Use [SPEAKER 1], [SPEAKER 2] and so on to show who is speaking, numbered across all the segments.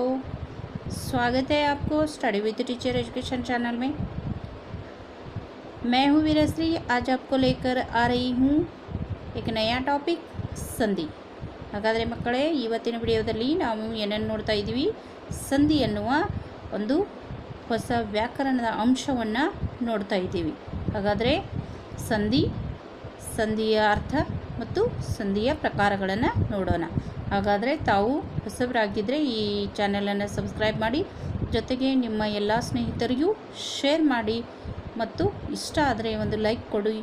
[SPEAKER 1] स्वागत है आपको study with teacher education channel में। मैं हूँ वीरश्री। आज आपको लेकर आ रही हूँ एक नया टॉपिक संधि। ಹಾಗಾದರೆ ಮಕ್ಕಳೇ, ಇವತ್ತಿನ ವಿಡಿಯೋದಲ್ಲಿ ನಾವು ಏನನ್ನು ನೋಡ್ತಾ ಇದ್ದೀವಿ? ಸಂಧಿ ಎನ್ನುವ ಒಂದು ಹೊಸ ವ್ಯಾಕರಣದ ಅಂಶವನ್ನು ನೋಡ್ತಾ ಇದ್ದೀವಿ। ಹಾಗಾದರೆ ಸಂಧಿಯ ಅರ್ಥ ಮತ್ತು ಸಂಧಿಯ ಪ್ರಕಾರಗಳನ್ನು ನೋಡೋಣ। ಹಾಗಾದರೆ ತಾವು ಹೊಸಬರಾಗಿದ್ದರೆ ಈ ಚಾನೆಲನ್ನು ಸಬ್ಸ್ಕ್ರೈಬ್ ಮಾಡಿ, ಜೊತೆಗೆ ನಿಮ್ಮ ಎಲ್ಲ ಸ್ನೇಹಿತರಿಗೂ ಶೇರ್ ಮಾಡಿ ಮತ್ತು ಇಷ್ಟ ಆದರೆ ಒಂದು ಲೈಕ್ ಕೊಡಿ।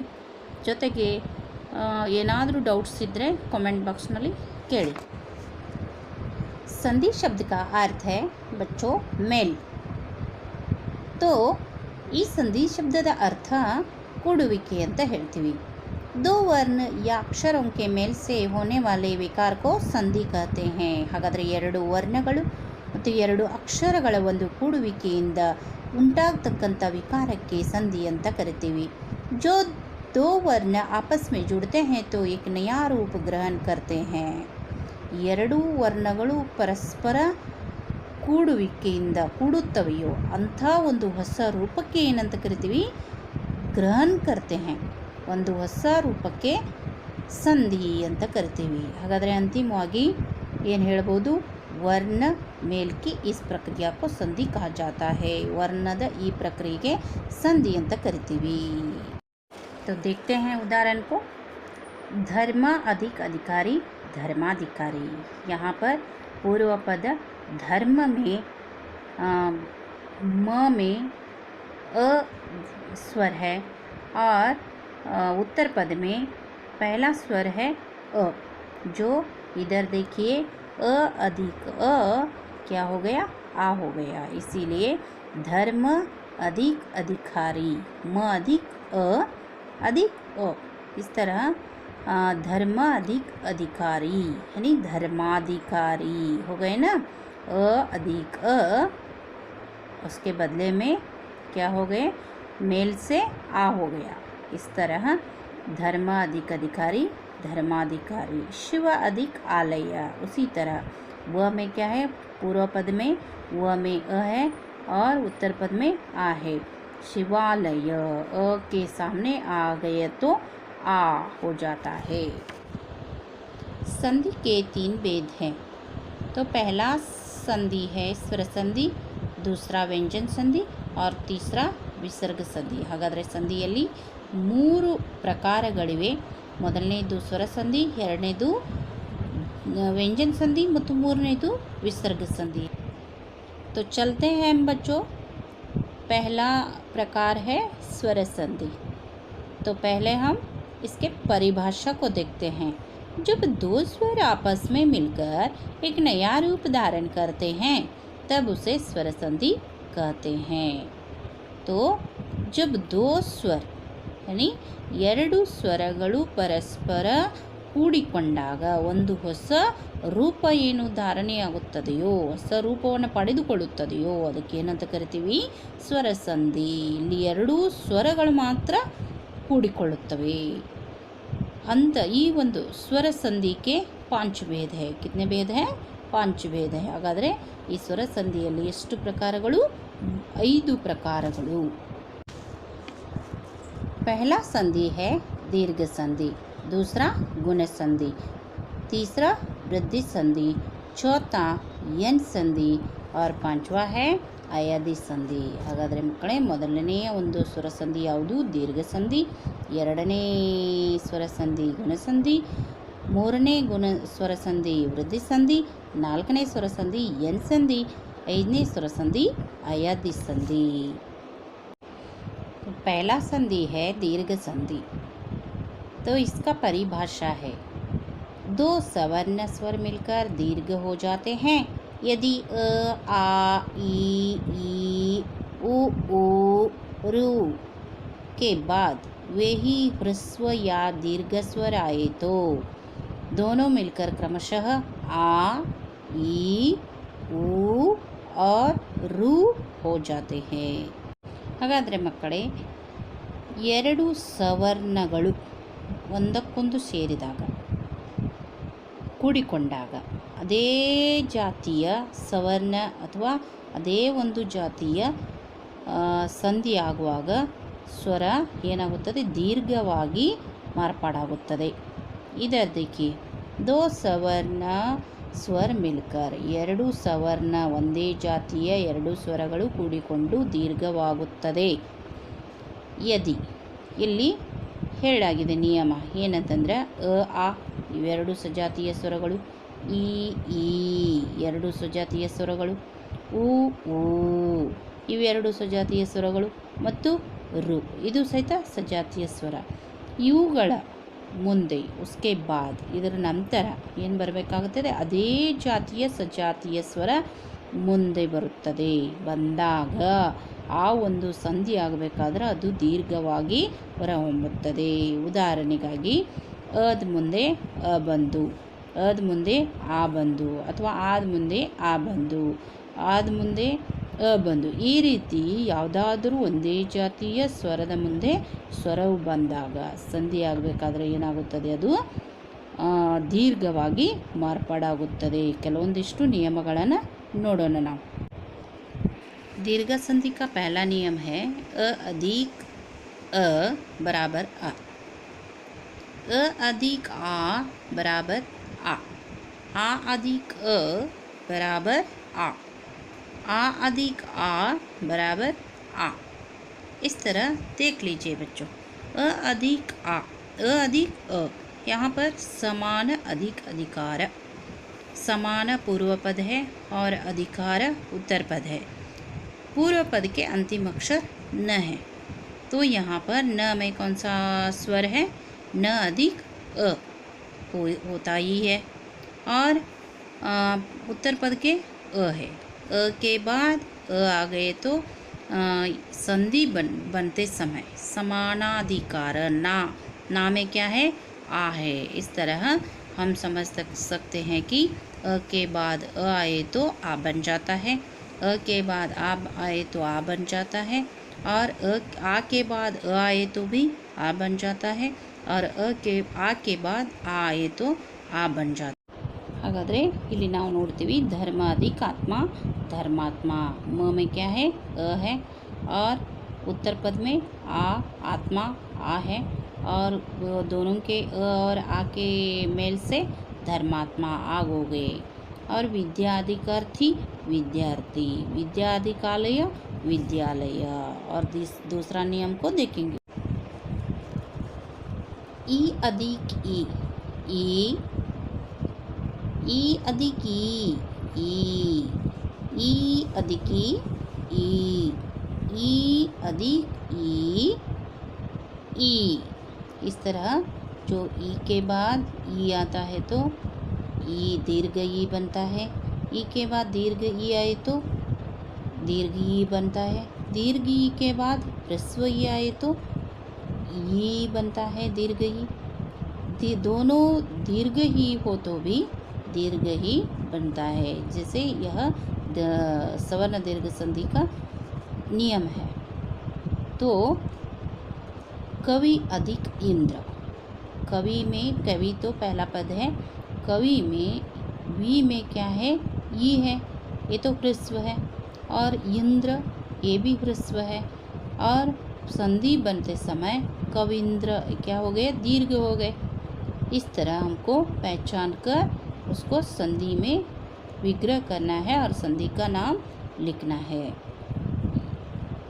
[SPEAKER 1] ಜೊತೆಗೆ ಏನಾದರೂ ಡೌಟ್ಸ್ ಇದ್ದರೆ ಕಾಮೆಂಟ್ ಬಾಕ್ಸ್ನಲ್ಲಿ ಕೇಳಿ। संधि शब्द का अर्थ है बच्चों मेल। तो ಈ ಸಂಧಿ ಶಬ್ದದ ಅರ್ಥ ಕೂಡುವಿಕೆ ಅಂತ ಹೇಳ್ತೀವಿ। दो वर्ण या अक्षरों के मेल से होने वाले विकार को संधि कहते हैं। ಹಾಗಾದರೆ ಎರಡು ವರ್ಣಗಳು ಮತ್ತು ಎರಡು ಅಕ್ಷರಗಳ ಒಂದು ಕೂಡುವಿಕೆಯಿಂದ ಉಂಟಾಗತಕ್ಕಂಥ ವಿಕಾರಕ್ಕೆ ಸಂಧಿ ಅಂತ ಕರಿತೀವಿ। जो दो वर्ण आपस में जुड़ते हैं तो एक नया रूप ग्रहण करते हैं। ಎರಡು ವರ್ಣಗಳು ಪರಸ್ಪರ ಕೂಡುವಿಕೆಯಿಂದ ಕೂಡುತ್ತವೆಯೋ ಅಂಥ ಒಂದು ಹೊಸ ರೂಪಕ್ಕೆ ಏನಂತ ಕರಿತೀವಿ? ಗ್ರಹಣ್ ಕರ್ತೆ ಹ್ಯಾ, ಒಂದು ಹೊಸ ರೂಪಕ್ಕೆ ಸಂಧಿ ಅಂತ ಕರಿತೀವಿ। ಹಾಗಾದರೆ ಅಂತಿಮವಾಗಿ ಏನು ಹೇಳ್ಬೋದು? वर्ण मेल की इस प्रक्रिया को संधि कहा जाता है। वर्णದ ಈ ಪ್ರಕ್ರಿಯೆಗೆ ಸಂಧಿ ಅಂತ ಕರಿತೀವಿ। तो देखते हैं उदाहरण को। धर्म अधिक अधिकारी धर्माधिकारी। यहाँ पर पूर्व पद धर्म में म में अ स्वर है और उत्तर पद में पहला स्वर है अ, जो इधर देखिए अ अधिक अ क्या हो गया? आ हो गया। इसीलिए धर्म अधिक अधिकारी, म अधिक अ अधिक अ, इस तरह धर्म अधिक अधिकारी यानी धर्माधिकारी हो गए ना। अ अधिक अ, उसके बदले में क्या हो गए? मेल से आ हो गया। इस तरह धर्म अधिक अधिकारी धर्माधिकारी। शिव अधिक आलय, उसी तरह व में क्या है? पूर्व पद में व में अ है और उत्तर पद में आ है। शिवालय अ के सामने आ गए तो आ हो जाता है। संधि के तीन भेद हैं। तो पहला संधि है स्वर संधि, दूसरा व्यंजन संधि और तीसरा विसर्ग संधि। ಹಾಗಾದರೆ ಸಂಧಿಯಲ್ಲಿ ಮೂರು ಪ್ರಕಾರಗಳಿವೆ। ಮೊದಲನೇದು ಸ್ವರ ಸಂಧಿ, ಎರಡನೇದು व्यंजन संधि ಮತ್ತು ಮೂರನೇದು विसर्ग संधि। तो चलते हैं बच्चों। पहला प्रकार है स्वर संधि। तो पहले हम इसके परिभाषा को देखते हैं। जब दो स्वर आपस में मिलकर एक नया रूप धारण करते हैं तब उसे स्वर संधि कहते हैं। तो जब दो स्वर यानी ಎರಡು ಸ್ವರಗಳು ಪರಸ್ಪರ ಕೂಡಿಕೊಂಡಾಗ ಒಂದು ಹೊಸ ರೂಪ ಏನು ಧಾರಣೆಯಾಗುತ್ತದೆಯೋ, ಹೊಸ ರೂಪವನ್ನು ಪಡೆದುಕೊಳ್ಳುತ್ತದೆಯೋ ಅದಕ್ಕೆ ಏನಂತ ಕರಿತೀವಿ? ಸ್ವರ ಸಂಧಿ। ಇಲ್ಲಿ ಎರಡೂ ಸ್ವರಗಳು ಮಾತ್ರ ಕೂಡಿಕೊಳ್ಳುತ್ತವೆ ಅಂತ ಈ ಒಂದು ಸ್ವರ ಸಂಧಿಗೆ ಪಾಂಚ ಭೇದ है। कितने भेद है? पांच भेद है। ಹಾಗಾದರೆ ಈ ಸ್ವರ ಸಂಧಿಯಲ್ಲಿ ಎಷ್ಟು ಪ್ರಕಾರಗಳು? 5 ಪ್ರಕಾರಗಳು। पहला संधि है दीर्घ संधि, दूसरा गुण संधि, तीसरा वृद्धि संधि, चौथा यन संधि और पांचवा है ಅಯಾದಿ ಸಂಧಿ। ಹಾಗಾದರೆ ಮಕ್ಕಳೇ, ಮೊದಲನೆಯ ಒಂದು ಸ್ವರ ಸಂಧಿ ಯಾವುದು? ದೀರ್ಘ ಸಂಧಿ। ಎರಡನೇ ಸ್ವರ ಸಂಧಿ ಗುಣ ಸಂಧಿ, ಮೂರನೇ ಸ್ವರ ಸಂಧಿ ವೃದ್ಧಿ ಸಂಧಿ, ನಾಲ್ಕನೇ ಸ್ವರ ಸಂಧಿ ಯನ್ ಸಂಧಿ, ಐದನೇ ಸ್ವರ ಸಂಧಿ ಅಯಾದಿ ಸಂಧಿ। पहला संधि है दीर्घ संधि। तो इसका परिभाषा है, दो सवर्ण स्वर मिलकर दीर्घ हो जाते हैं यदि अ आ ई उ रू के बाद वे ही ह्रस्व या दीर्घ स्वर आए तो दोनों मिलकर क्रमशः आ ई उ और रू हो जाते हैं। ಹಾಗಾದರೆ ಮಕ್ಕಳೇ, ಎರಡು ಸವರ್ಣಗಳು ಒಂದಕ್ಕೊಂದು ಸೇರಿದಾಗ ಕೂಡಿಕೊಂಡಾಗ ಅದೇ ಜಾತಿಯ ಸವರ್ಣ ಅಥವಾ ಅದೇ ಒಂದು ಜಾತಿಯ ಸಂಧಿ ಆಗುವಾಗ ಸ್ವರ ಏನಾಗುತ್ತದೆ, ದೀರ್ಘವಾಗಿ ಮಾರ್ಪಾಡಾಗುತ್ತದೆ. ಇದರ देखिए दो ಸವರ್ಣ ಸ್ವರ ಮಿಲ್ಕರ್, ಎರಡು ಸವರ್ಣ ಒಂದೇ ಜಾತಿಯ ಎರಡು ಸ್ವರಗಳು ಕೂಡಿಕೊಂಡು ದೀರ್ಘವಾಗುತ್ತದೆ. ಯದಿ ಇಲ್ಲಿ ಹೇಳಾಗಿದೆ ನಿಯಮ ಏನಂತಂದರೆ ಅ ಆ ಇವೆರಡು ಸಜಾತಿಯ ಸ್ವರಗಳು, ಈ ಈ ಎರಡು ಸಜಾತಿಯ ಸ್ವರಗಳು, ಉ ಊ ಇವೆರಡು ಸಜಾತಿಯ ಸ್ವರಗಳು ಮತ್ತು ರು ಇದು ಸಹಿತ ಸಜಾತಿಯ ಸ್ವರ. ಇವುಗಳ ಮುಂದೆ ಉಸ್ಕೆ ಬಾದ್ ಇದರ ನಂತರ ಏನು ಬರಬೇಕಾಗುತ್ತದೆ, ಅದೇ ಜಾತಿಯ ಸಜಾತಿಯ ಸ್ವರ ಮುಂದೆ ಬರುತ್ತದೆ. ಬಂದಾಗ ಆ ಒಂದು ಸಂಧಿ ಆಗಬೇಕಾದ್ರೆ ಅದು ದೀರ್ಘವಾಗಿ ಹೊರಹೊಮ್ಮುತ್ತದೆ. ಉದಾಹರಣೆಗಾಗಿ ಅದ ಮುಂದೆ ಅ ಬಂದು, ಅದ ಮುಂದೆ ಆ ಬಂದು, ಅಥವಾ ಆದ ಮುಂದೆ ಆ ಬಂದು, ಆದ ಮುಂದೆ ಅ ಬಂದು, ಈ ರೀತಿ ಯಾವುದಾದರೂ ಒಂದೇ ಜಾತಿಯ ಸ್ವರದ ಮುಂದೆ ಸ್ವರವು ಬಂದಾಗ ಸಂಧಿ ಆಗಬೇಕಾದ್ರೆ ಏನಾಗುತ್ತದೆ, ಅದು ದೀರ್ಘವಾಗಿ ಮಾರ್ಪಾಡಾಗುತ್ತದೆ. ಕೆಲವೊಂದಿಷ್ಟು ನಿಯಮಗಳನ್ನು ನೋಡೋಣ ನಾವು. दीर्घ संधि का पहला नियम है अ अधिक अ बराबर आ, अ अधिक आ बराबर आ अधिक अ बराबर आ अधिक आ बराबर आ। इस तरह देख लीजिए बच्चों, अ अधिक आ, अ अधिक अ, यहाँ पर समान अधिक अधिकार, समान पूर्व पद है और अधिकार उत्तर पद है। पूर्व पद के अंतिम अक्षर न है, तो यहाँ पर न में कौन सा स्वर है, न अधिक अ होता ही है। और उत्तर पद के अ है, अ के बाद अ आ गए तो संधि बनते समय समानाधिकार ना में क्या है, आ है। इस तरह हम समझ सकते हैं कि अ के बाद अ आए तो आ बन जाता है, अ के बाद आ आए तो आ बन जाता है, और आ के बाद अ आए तो भी आ बन जाता है, और आ के बाद आ आए तो आ बन जाता है। ಹಾಗಾದರೆ ಇಲ್ಲಿ ನಾವು ನೋಡ್ತೀವಿ धर्माधिक आत्मा धर्मात्मा, म में क्या है, अ है, और उत्तर पद में आ आत्मा आ है, और दोनों के अ और आ के मेल से धर्मात्मा आग हो गए। और विद्याधिकार्थी विद्यार्थी, विद्याधिकालय विद्यालय। और दूसरा नियम को देखेंगे, ई अधिक ई अधिक ई अधिक ई अधिक ई। इस तरह जो ई के बाद ई आता है तो ई दीर्घ ई बनता है, ई के बाद दीर्घ ई आए तो दीर्घ ई बनता है, दीर्घ ई के बाद ह्रस्व ई आए तो ई बनता है दीर्घ ई। दोनों दीर्घ ही हो तो भी दीर्घ ही बनता है, जैसे यह सवर्ण दीर्घ संधि का नियम है। तो कवि अधिक इंद्र, कवि में कवि तो पहला पद है, कवि में वी में क्या है, ई है, ये तो ह्रस्व है, और इंद्र ये भी ह्रस्व है, और संधि बनते समय कविंद्र क्या हो गए, दीर्घ हो गए। इस तरह हमको पहचान कर उसको संधि में विग्रह करना है और संधि का नाम लिखना है।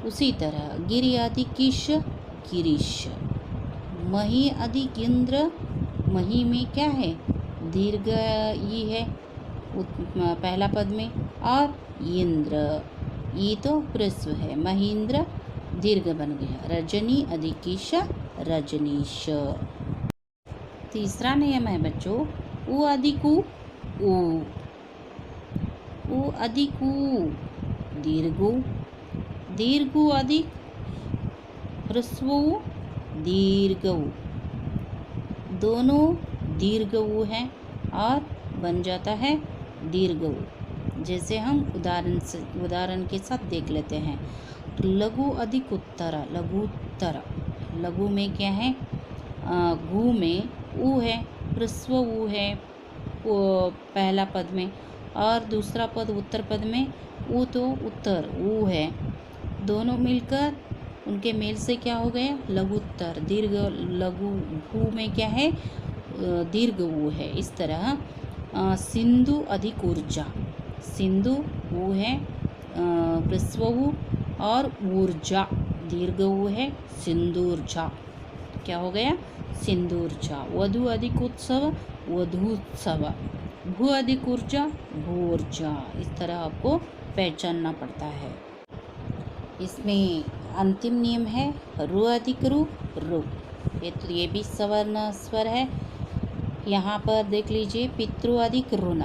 [SPEAKER 1] उसी तरह गिरि आदि किश गिरीश, मही आदि इंद्र, मही में क्या है, दीर्घ ई है पहला पद में, और इंद्र ई तो ह्रस्व है, महेंद्र दीर्घ बन गया। रजनी अधिकीश रजनीश। तीसरा नियम है बच्चों, उ अधिक उ अधिक दीर्घ, दीर्घ अधिक ह्रस्व दीर्घ, दोनों दीर्घ हैं और बन जाता है दीर्घ। जैसे हम उदाहरण के साथ देख लेते हैं, लघु अधिक उत्तर, लघुत्तर, लघु में क्या है, गु में ऊ है, ह्रस्व ऊ है, वो पहला पद में, और दूसरा पद उत्तर पद में ऊ तो उत्तर ऊ है, दोनों मिलकर उनके मेल से क्या हो गया लघुत्तर। दीर्घ लघु भू में क्या है दीर्घ ऊ है। इस तरह सिंधु अधिक ऊर्जा, सिंधु ऊ है ह्रस्व ऊ, और ऊर्जा दीर्घ ऊ है सिंधुर्जा, क्या हो गया सिंधुर्जा। वधु अधिक उत्सव वधूत्सव, भू अधिक ऊर्जा भूर्जा। इस तरह आपको पहचानना पड़ता है। इसमें अंतिम नियम है रु अधिक रु रु, ये भी सवर्ण स्वर है। यहाँ पर देख लीजिए पितृ अधिक ಋಣ,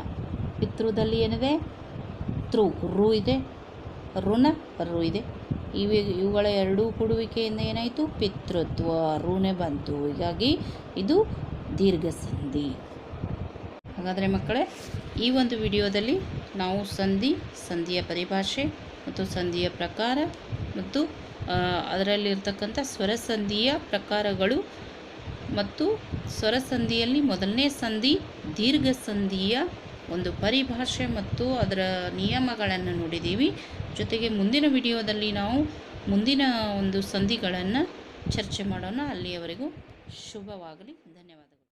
[SPEAKER 1] ಪಿತೃದಲ್ಲಿ ಏನಿದೆ ತೃ ರು ಇದೆ, ಋಣ ರು ಇದೆ, ಇವುಗಳ ಎರಡೂ ಕೂಡುವಿಕೆಯಿಂದ ಏನಾಯಿತು ಪಿತೃತ್ವ ಋಣೆ ಬಂತು, ಹೀಗಾಗಿ ಇದು ದೀರ್ಘ ಸಂಧಿ। ಹಾಗಾದರೆ ಮಕ್ಕಳೇ ಈ ಒಂದು ವಿಡಿಯೋದಲ್ಲಿ ನಾವು ಸಂಧಿಯ ಪರಿಭಾಷೆ ಮತ್ತು ಸಂಧಿಯ ಪ್ರಕಾರ ಮತ್ತು ಅದರಲ್ಲಿರ್ತಕ್ಕಂಥ ಸ್ವರಸಂಧಿಯ ಪ್ರಕಾರಗಳು ಮತ್ತು ಸ್ವರಸಂಧಿಯಲ್ಲಿ ಮೊದಲನೇ ಸಂಧಿ ದೀರ್ಘ ಸಂಧಿಯ ಒಂದು ಪರಿಭಾಷೆ ಮತ್ತು ಅದರ ನಿಯಮಗಳನ್ನು ನೋಡಿದ್ದೀವಿ। ಜೊತೆಗೆ ಮುಂದಿನ ವಿಡಿಯೋದಲ್ಲಿ ನಾವು ಮುಂದಿನ ಒಂದು ಸಂಧಿಗಳನ್ನು ಚರ್ಚೆ ಮಾಡೋಣ। ಅಲ್ಲಿಯವರೆಗೂ ಶುಭವಾಗಲಿ, ಧನ್ಯವಾದ।